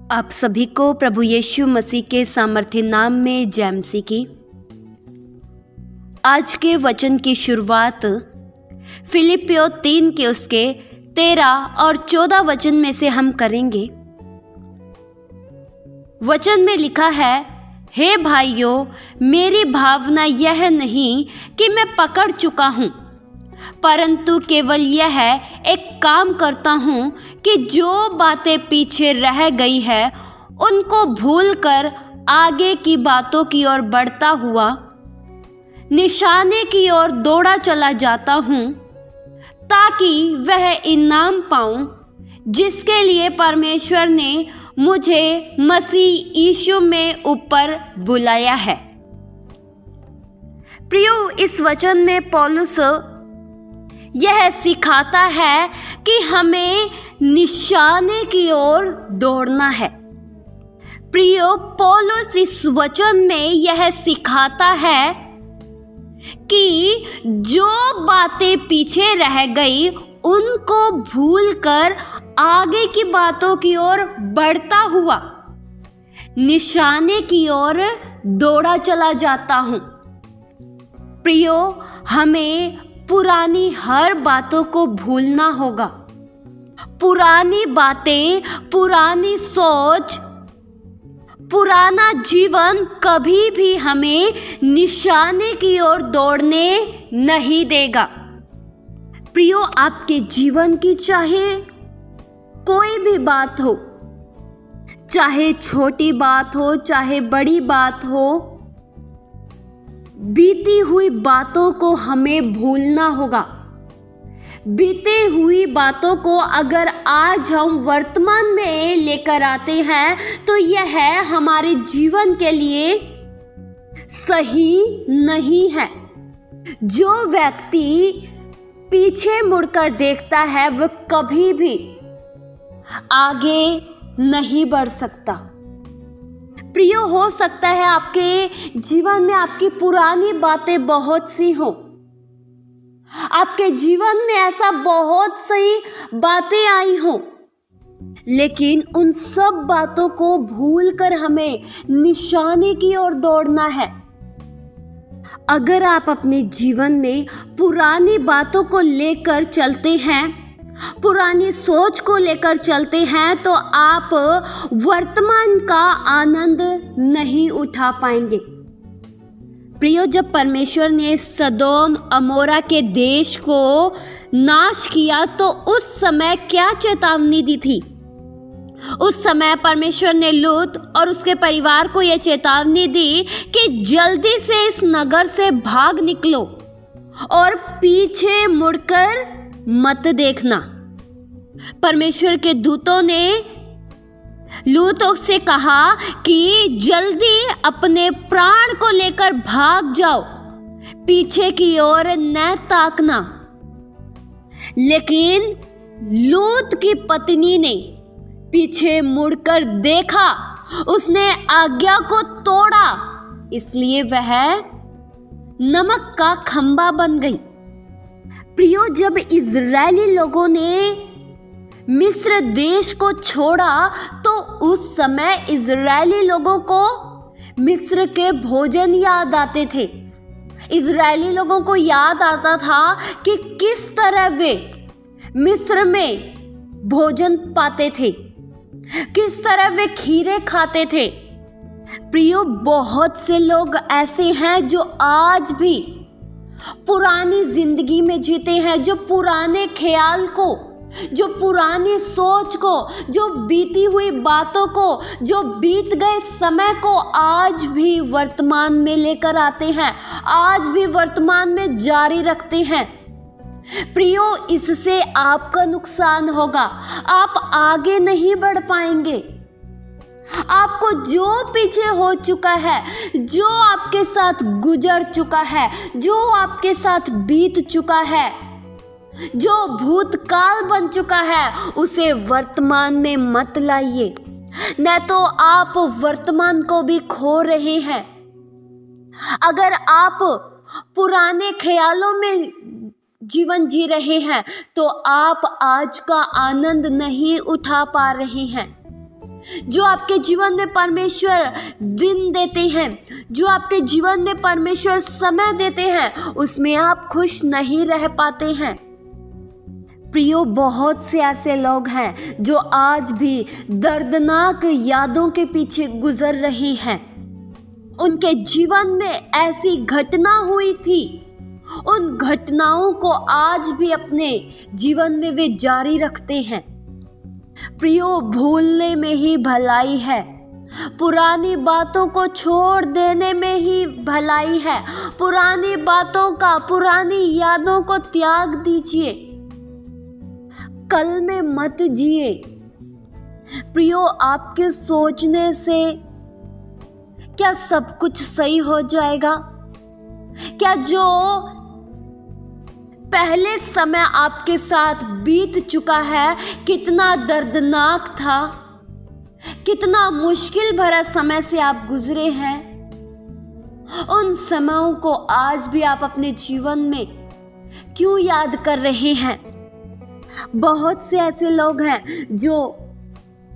आप सभी को प्रभु यीशु मसीह के सामर्थ्य नाम में जय मसीह की। आज के वचन की शुरुआत फिलिपियों 3 के उसके 13 और 14 वचन में से हम करेंगे। वचन में लिखा है, हे भाइयों, मेरी भावना यह नहीं कि मैं पकड़ चुका हूँ, परंतु केवल यह एक काम करता हूँ कि जो बातें पीछे रह गई है उनको भूलकर आगे की बातों की ओर बढ़ता हुआ निशाने की ओर दौड़ा चला जाता हूँ, ताकि वह इनाम पाऊँ जिसके लिए परमेश्वर ने मुझे मसीह यीशु में ऊपर बुलाया है। प्रियो, इस वचन में पौलुस यह सिखाता है कि हमें निशाने की ओर दौड़ना है। प्रियो, पौलुस इस वचन में यह सिखाता है कि जो बातें पीछे रह गई उनको भूलकर आगे की बातों की ओर बढ़ता हुआ निशाने की ओर दौड़ा चला जाता हूँ। प्रियो, हमें पुरानी हर बातों को भूलना होगा। पुरानी बातें, पुरानी सोच, पुराना जीवन कभी भी हमें निशाने की ओर दौड़ने नहीं देगा। प्रियो, आपके जीवन की चाहे कोई भी बात हो, चाहे छोटी बात हो, चाहे बड़ी बात हो, बीती हुई बातों को हमें भूलना होगा। बीती हुई बातों को अगर आज हम वर्तमान में लेकर आते हैं तो यह हमारे जीवन के लिए सही नहीं है। जो व्यक्ति पीछे मुड़कर देखता है वह कभी भी आगे नहीं बढ़ सकता। प्रियो, हो सकता है आपके जीवन में आपकी पुरानी बातें बहुत सी हो, आपके जीवन में ऐसा बहुत सी बातें आई हो, लेकिन उन सब बातों को भूलकर हमें निशाने की ओर दौड़ना है। अगर आप अपने जीवन में पुरानी बातों को लेकर चलते हैं, पुरानी सोच को लेकर चलते हैं, तो आप वर्तमान का आनंद नहीं उठा पाएंगे। प्रियो, जब परमेश्वर ने सदोम अमोरा के देश को नाश किया तो उस समय क्या चेतावनी दी थी? उस समय परमेश्वर ने लूत और उसके परिवार को यह चेतावनी दी कि जल्दी से इस नगर से भाग निकलो और पीछे मुड़कर मत देखना। परमेश्वर के दूतों ने लूत से कहा कि जल्दी अपने प्राण को लेकर भाग जाओ, पीछे की ओर न ताकना। लेकिन लूत की पत्नी ने पीछे मुड़कर देखा, उसने आज्ञा को तोड़ा, इसलिए वह नमक का खंबा बन गई। प्रियो, जब इजरायली लोगों ने मिस्र देश को छोड़ा तो उस समय इजरायली लोगों को मिस्र के भोजन याद आते थे। इजरायली लोगों को याद आता था कि किस तरह वे मिस्र में भोजन पाते थे, किस तरह वे खीरे खाते थे। प्रियो, बहुत से लोग ऐसे हैं जो आज भी पुरानी जिंदगी में जीते हैं, जो पुराने ख्याल को, जो पुरानी सोच को, जो बीती हुई बातों को, जो बीत गए समय को आज भी वर्तमान में लेकर आते हैं, आज भी वर्तमान में जारी रखते हैं। प्रियो, इससे आपका नुकसान होगा, आप आगे नहीं बढ़ पाएंगे। आपको जो पीछे हो चुका है, जो आपके साथ गुजर चुका है, जो आपके साथ बीत चुका है, जो भूतकाल बन चुका है, उसे वर्तमान में मत लाइए, न तो आप वर्तमान को भी खो रहे हैं। अगर आप पुराने ख्यालों में जीवन जी रहे हैं तो आप आज का आनंद नहीं उठा पा रहे हैं। जो आपके जीवन में परमेश्वर दिन देते हैं, जो आपके जीवन में परमेश्वर समय देते हैं, उसमें आप खुश नहीं रह पाते हैं। प्रियो, बहुत से ऐसे लोग हैं जो आज भी दर्दनाक यादों के पीछे गुजर रहे हैं। उनके जीवन में ऐसी घटना हुई थी, उन घटनाओं को आज भी अपने जीवन में वे जारी रखते हैं। प्रियो, भूलने में ही भलाई है, पुरानी बातों को छोड़ देने में ही भलाई है। पुरानी बातों का, पुरानी यादों को त्याग दीजिए, कल में मत जिए। प्रियो, आपके सोचने से क्या सब कुछ सही हो जाएगा? क्या जो पहले समय आपके साथ बीत चुका है, कितना दर्दनाक था, कितना मुश्किल भरा समय से आप गुजरे हैं, उन समयों को आज भी आप अपने जीवन में क्यों याद कर रहे हैं? बहुत से ऐसे लोग हैं जो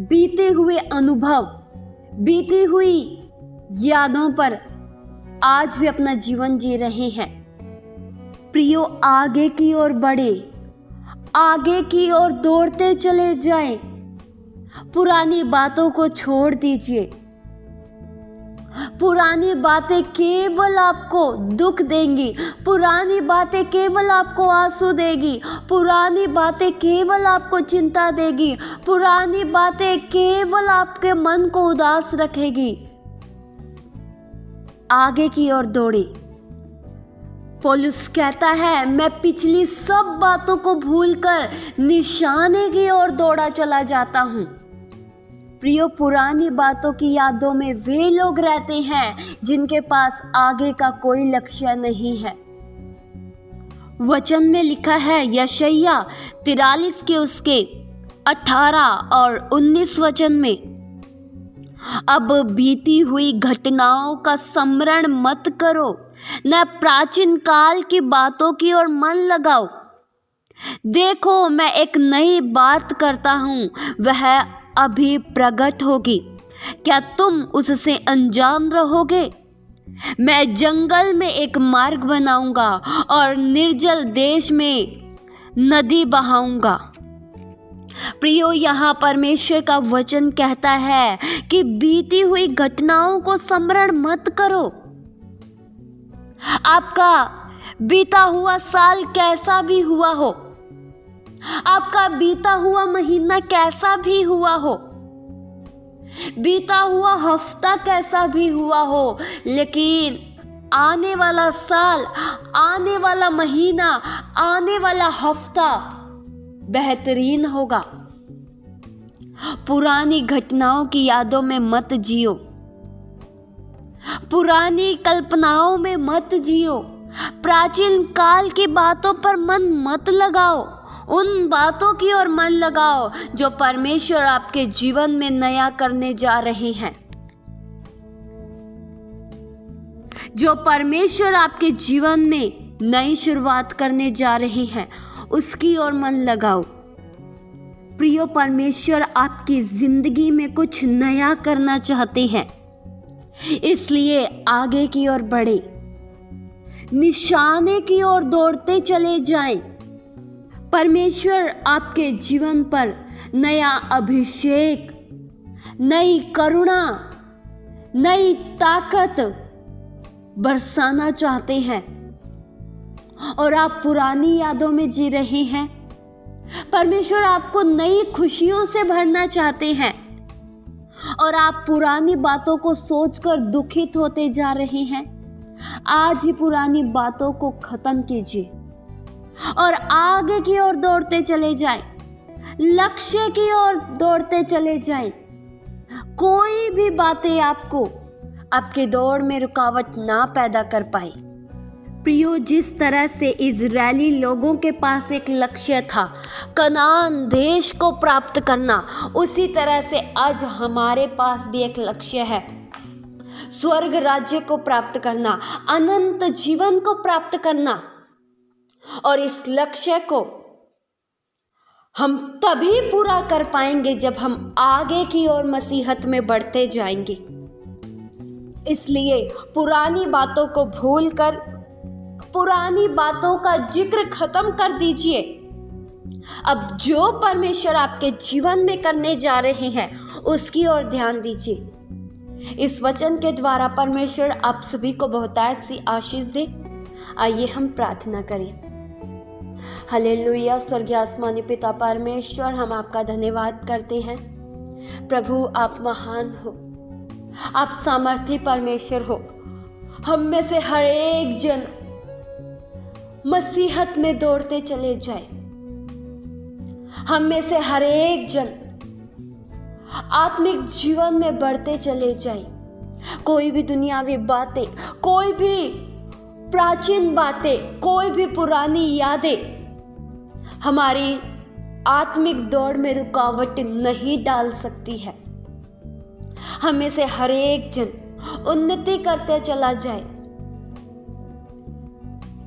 बीते हुए अनुभव, बीती हुई यादों पर आज भी अपना जीवन जी रहे हैं। प्रियो, आगे की ओर बढ़े, आगे की ओर दौड़ते चले जाएं, पुरानी बातों को छोड़ दीजिए। पुरानी बातें केवल आपको दुख देंगी, पुरानी बातें केवल आपको आंसू देगी, पुरानी बातें केवल आपको चिंता देगी, पुरानी बातें केवल आपके मन को उदास रखेगी। आगे की ओर दौड़े। पौलुस कहता है, मैं पिछली सब बातों को भूलकर निशाने की ओर दौड़ा चला जाता हूं। प्रियो, पुरानी बातों की यादों में वे लोग रहते हैं जिनके पास आगे का कोई लक्ष्य नहीं है। वचन में लिखा है, यशायाह 43 के उसके 18 और 19 वचन में, अब बीती हुई घटनाओं का स्मरण मत करो, न प्राचीन काल की बातों की ओर मन लगाओ। देखो, मैं एक नई बात करता हूँ, वह अभी प्रकट होगी, क्या तुम उससे अनजान रहोगे? मैं जंगल में एक मार्ग बनाऊंगा और निर्जल देश में नदी बहाऊंगा। प्रियो, यहाँ परमेश्वर का वचन कहता है कि बीती हुई घटनाओं को स्मरण मत करो। आपका बीता हुआ साल कैसा भी हुआ हो, आपका बीता हुआ महीना कैसा भी हुआ हो, बीता हुआ हफ्ता कैसा भी हुआ हो, लेकिन आने वाला साल, आने वाला महीना, आने वाला हफ्ता बेहतरीन होगा। पुरानी घटनाओं की यादों में मत जियो, पुरानी कल्पनाओं में मत जियो, प्राचीन काल की बातों पर मन मत लगाओ। उन बातों की ओर मन लगाओ जो परमेश्वर आपके जीवन में नया करने जा रहे हैं, जो परमेश्वर आपके जीवन में नई शुरुआत करने जा रहे हैं, उसकी ओर मन लगाओ। प्रियो, परमेश्वर आपकी जिंदगी में कुछ नया करना चाहते हैं, इसलिए आगे की ओर बढ़े, निशाने की ओर दौड़ते चले जाएं। परमेश्वर आपके जीवन पर नया अभिषेक, नई करुणा, नई ताकत बरसाना चाहते हैं और आप पुरानी यादों में जी रहे हैं। परमेश्वर आपको नई खुशियों से भरना चाहते हैं और आप पुरानी बातों को सोचकर दुखित होते जा रहे हैं। आज ही पुरानी बातों को खत्म कीजिए और आगे की ओर दौड़ते चले जाएं, लक्ष्य की ओर दौड़ते चले जाएं। कोई भी बातें आपको आपके दौड़ में रुकावट ना पैदा कर पाए। प्रियो, जिस तरह से इजरायली लोगों के पास एक लक्ष्य था, कनान देश को प्राप्त करना, उसी तरह से आज हमारे पास भी एक लक्ष्य है, स्वर्ग राज्य को प्राप्त करना, अनंत जीवन को प्राप्त करना। और इस लक्ष्य को हम तभी पूरा कर पाएंगे जब हम आगे की ओर मसीहत में बढ़ते जाएंगे। इसलिए पुरानी बातों को भूलकर पुरानी बातों का जिक्र खत्म कर दीजिए। अब जो परमेश्वर आपके जीवन में करने जा रहे हैं उसकी ओर ध्यान दीजिए। इस वचन के द्वारा परमेश्वर आप सभी को बहुतायत सी आशीष दे। आइए हम प्रार्थना करें। हालेलुया। स्वर्गीय आसमानी पिता परमेश्वर, हम आपका धन्यवाद करते हैं। प्रभु आप महान हो, आप सामर्थी परमेश्वर हो। हम में से हर एक जन मसीहत में दौड़ते चले जाए। हम में से हर एक जन आत्मिक जीवन में बढ़ते चले जाए। कोई भी दुनियावी बातें, कोई भी प्राचीन बातें, कोई भी पुरानी यादें हमारी आत्मिक दौड़ में रुकावट नहीं डाल सकती है। हमें से हर एक जन उन्नति करते चला जाए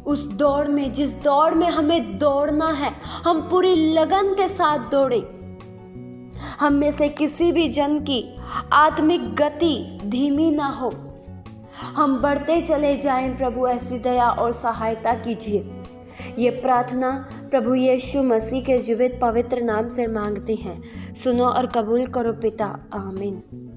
उस दौड़ में, जिस दौड़ में हमें दौड़ना है हम पूरी लगन के साथ दौड़े। हम में से किसी भी जन की आत्मिक गति धीमी ना हो, हम बढ़ते चले जाएं। प्रभु ऐसी दया और सहायता कीजिए। ये प्रार्थना प्रभु यीशु मसीह के जीवित पवित्र नाम से मांगते हैं। सुनो और कबूल करो पिता। आमीन।